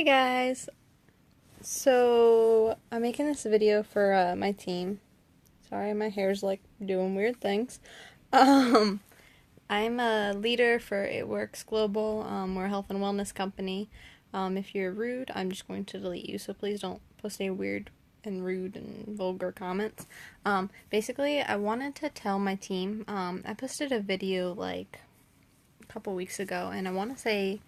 Hey guys! So, I'm making this video for my team. Sorry, my hair's like doing weird things. Um, I'm a leader for It Works Global. We're a health and wellness company. If you're rude, I'm just going to delete you, so please don't post any weird and rude and vulgar comments. Basically, I wanted to tell my team, I posted a video like a couple weeks ago, and I want to say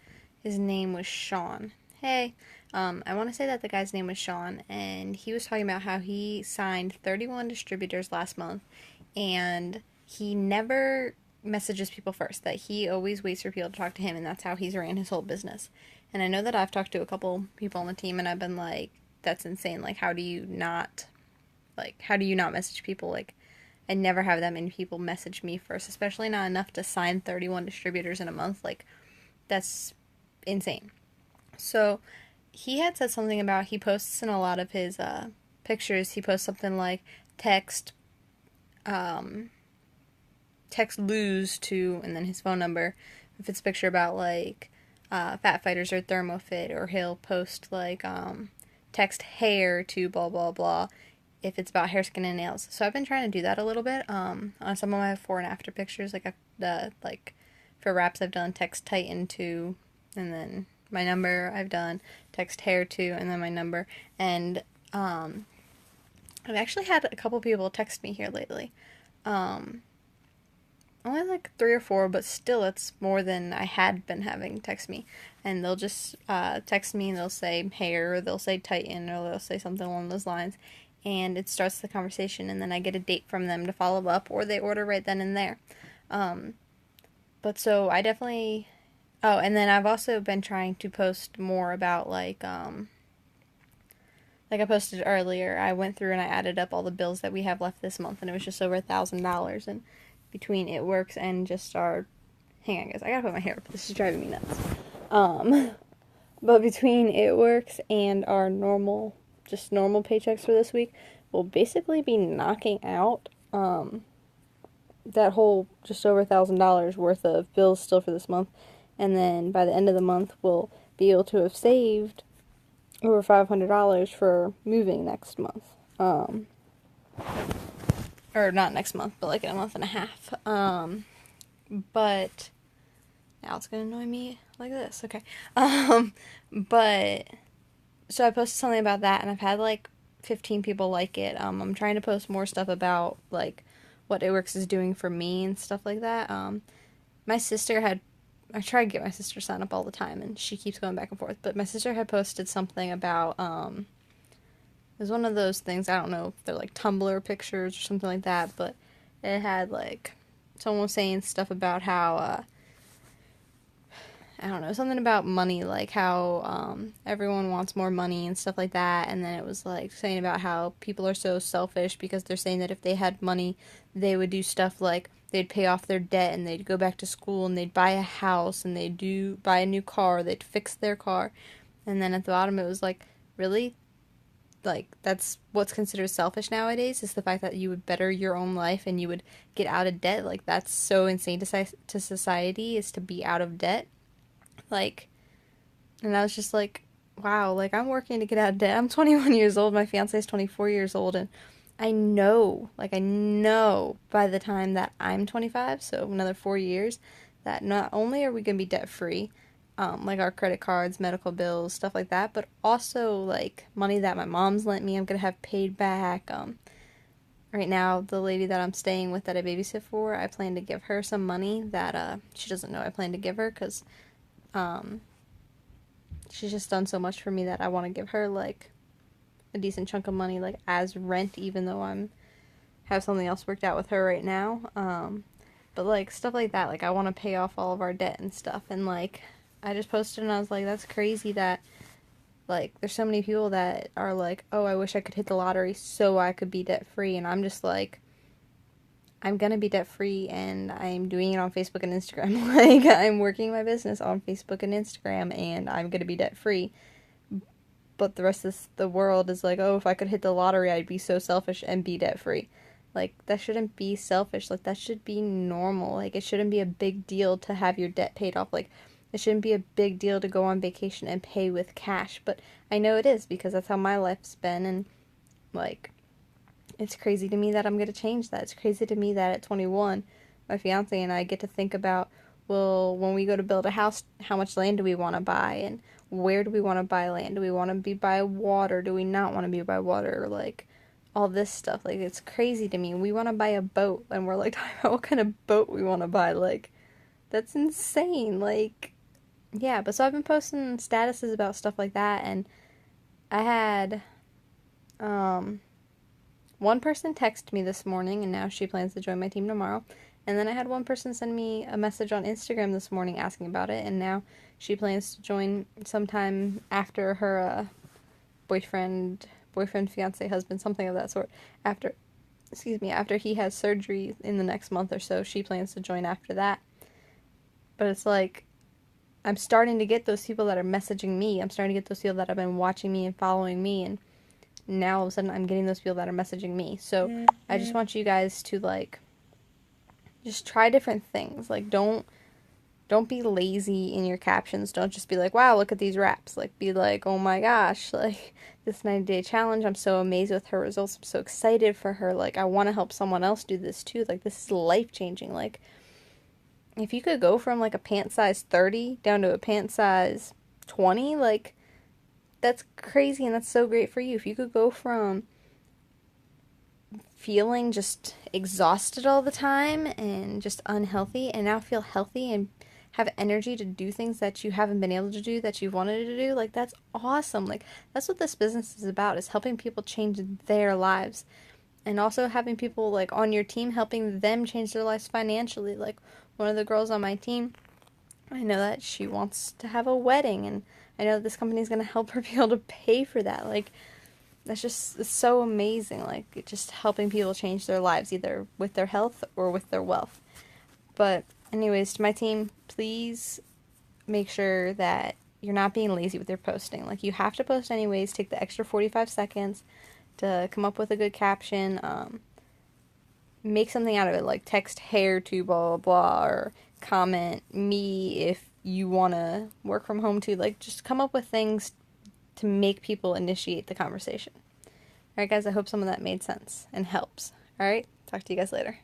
his name was Sean. Hey, I want to say that the guy's name was Sean, and he was talking about how he signed 31 distributors last month, and he never messages people first, that he always waits for people to talk to him, and that's how he's ran his whole business. And I know that I've talked to a couple people on the team, and I've been like, that's insane. Like, how do you not message people? Like, I never have that many people message me first, especially not enough to sign 31 distributors in a month. Like, that's insane. So he had said something about, he posts in a lot of his pictures, he posts something like um, text lose to, and then his phone number. If it's a picture about like Fat Fighters or ThermoFit, or he'll post like text hair to blah blah blah if it's about hair, skin, and nails. So I've been trying to do that a little bit on some of my before and after pictures. Like for wraps, I've done text tighten to, and then my number. I've done text hair to, and then my number. And I've actually had a couple people text me here lately. Only like 3 or 4, but still it's more than I had been having text me. And they'll just text me and they'll say hair, or they'll say tighten, or they'll say something along those lines. And it starts the conversation, and then I get a date from them to follow up, or they order right then and there. But so I definitely. Oh, and then I've also been trying to post more about like I posted earlier, I went through and I added up all the bills that we have left this month, and it was just over $1,000. And between It Works and just our, hang on guys, I gotta put my hair up. This is driving me nuts. But between It Works and our normal paychecks for this week, we'll basically be knocking out that whole just over $1,000 worth of bills still for this month. And then by the end of the month, we'll be able to have saved over $500 for moving next month. Or not next month, but like in a month and a half. But now it's gonna annoy me like this. Okay. But so I posted something about that, and I've had like 15 people like it. I'm trying to post more stuff about like what It Works is doing for me and stuff like that. My sister had, I try to get my sister to sign up all the time, and she keeps going back and forth. But my sister had posted something about, it was one of those things, I don't know if they're like Tumblr pictures or something like that, but it had like, someone was saying stuff about how, I don't know, something about money, like how everyone wants more money and stuff like that. And then it was like saying about how people are so selfish because they're saying that if they had money, they would do stuff like they'd pay off their debt, and they'd go back to school, and they'd buy a house, and they'd buy a new car, they'd fix their car. And then at the bottom it was like, really? Like, that's what's considered selfish nowadays, is the fact that you would better your own life and you would get out of debt. Like, that's so insane to society, is to be out of debt. Like, and I was just like, wow, like, I'm working to get out of debt. I'm 21 years old, my fiance is 24 years old, and I know by the time that I'm 25, so another 4 years, that not only are we going to be debt free, like our credit cards, medical bills, stuff like that, but also like money that my mom's lent me, I'm going to have paid back. Right now, the lady that I'm staying with that I babysit for, I plan to give her some money that she doesn't know I plan to give her, because she's just done so much for me that I want to give her like a decent chunk of money, like as rent, even though have something else worked out with her right now. But like stuff like that, like I want to pay off all of our debt and stuff. And like I just posted and I was like, that's crazy that like there's so many people that are like, oh, I wish I could hit the lottery so I could be debt free. And I'm just like, I'm gonna be debt free, and I'm doing it on Facebook and Instagram. Like, I'm working my business on Facebook and Instagram, and I'm gonna be debt free. But the rest of the world is like, oh, if I could hit the lottery, I'd be so selfish and be debt free. Like, that shouldn't be selfish. Like, that should be normal. Like, it shouldn't be a big deal to have your debt paid off. Like, it shouldn't be a big deal to go on vacation and pay with cash, but I know it is because that's how my life's been, and like it's crazy to me that I'm going to change that. It's crazy to me that at 21, my fiance and I get to think about, well, when we go to build a house, how much land do we want to buy, and where do we want to buy land? Do we want to be by water? Do we not want to be by water? Like, all this stuff. Like, it's crazy to me. We want to buy a boat, and we're like, talking about what kind of boat we want to buy. Like, that's insane. Like, yeah, but so I've been posting statuses about stuff like that, and I had, one person texted me this morning, and now she plans to join my team tomorrow. And then I had one person send me a message on Instagram this morning asking about it, and now she plans to join sometime after her boyfriend, fiance, husband, something of that sort. After he has surgery in the next month or so, she plans to join after that. But it's like, I'm starting to get those people that are messaging me. I'm starting to get those people that have been watching me and following me, and now all of a sudden I'm getting those people that are messaging me. So I just want you guys to like just try different things. Like don't be lazy in your captions. Don't just be like, wow, look at these wraps. Like be like, oh my gosh, like this 90-day challenge, I'm so amazed with her results. I'm so excited for her. Like I want to help someone else do this too. Like this is life changing. Like if you could go from like a pant size 30 down to a pant size 20, like that's crazy, and that's so great for you. If you could go from feeling just exhausted all the time and just unhealthy and now feel healthy and have energy to do things that you haven't been able to do that you've wanted to do, like that's awesome. Like that's what this business is about, is helping people change their lives, and also having people like on your team helping them change their lives financially. Like one of the girls on my team, I know that she wants to have a wedding, and I know that this company is going to help her be able to pay for that. Like, that's just it's so amazing. Like, just helping people change their lives, either with their health or with their wealth. But, anyways, to my team, please make sure that you're not being lazy with your posting. Like, you have to post anyways. Take the extra 45 seconds to come up with a good caption. Make something out of it, like text hair to blah, blah, blah, or comment me if you want to work from home too. Like, just come up with things to make people initiate the conversation. Alright guys, I hope some of that made sense and helps. Alright, talk to you guys later.